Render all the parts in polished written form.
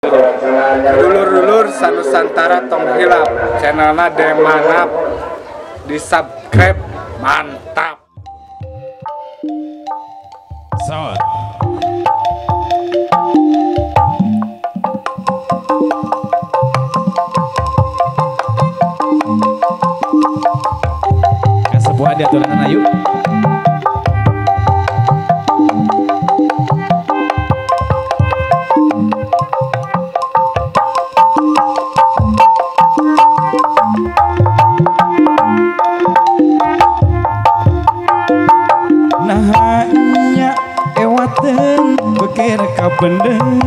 Dulur-dulur sanusantara tong hilap channelna Demanap di subscribe mantap. Sawat. Sebuah dia tulanan ayu. Nahanya ewaten bekir kapendem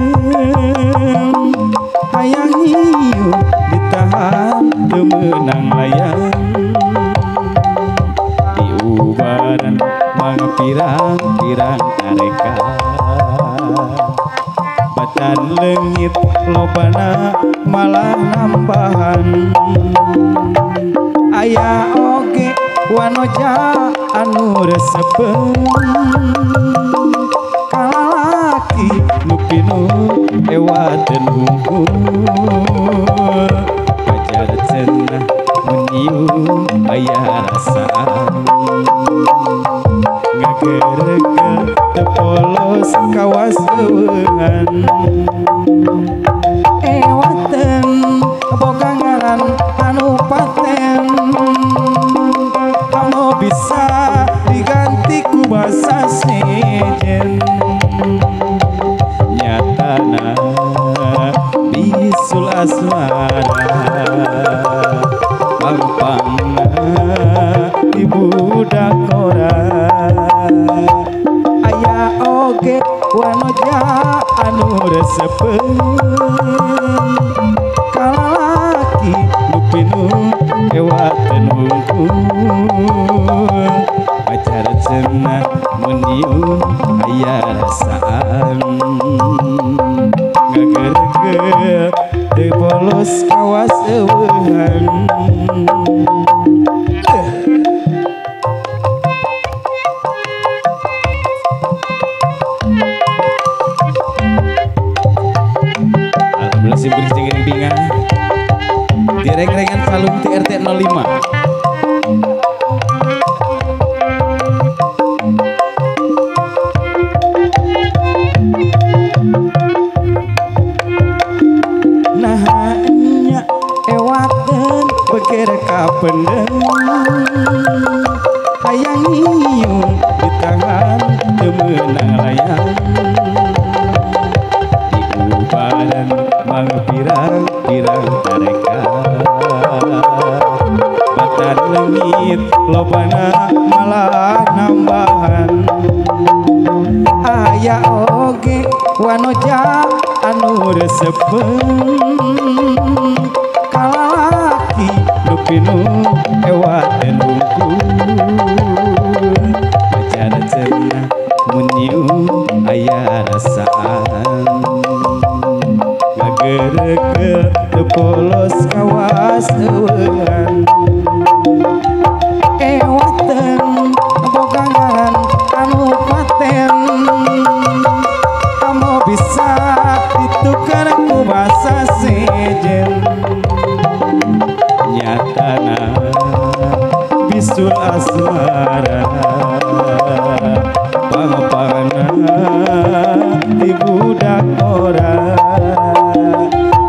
hayang hiu ditahan temenang layang diubaran mga pirang-pirang areka bacan leungit lobana malah nambahan aya oge wanoja anu resepen kalalaki nu pinu ewaten hungkul pacar cenah menyium aya rasaan ngagereke tepolos kawas eweungan ewaten boga ngaran anu paten anu bisa diganti ku basa sejen nyatana bisul asmara pampangna di budak orang aya oge wanoja anu resepen kalalaki nu pinu ewaten hungkul pacar cenah menyium aya rasaan ngagerge teu polos kawas eueuhan alhamdulillah simpir jeung binga direng-rengan salum ti RT 05 nahanya ewaten bekir kapendem hayang hiu ditahan temenang layang diubaran mga pirang-pirang areka batan leungit lobana malah nambahan aya oge wanoja anu resepen kalalaki nu pinu ewaten hungkul pacar cenah menyium aya rasaan ngagereke teu polos kawas eueuhan ewaten boga ngaran anu paten anu bisa ditukar ku basa sejen nyatana bisul asmara pangapana di budak orang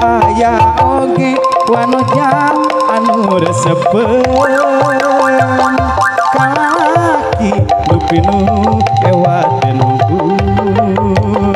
aya oge wanoja anu resepen kalalaki nu pinu ewaten hungkul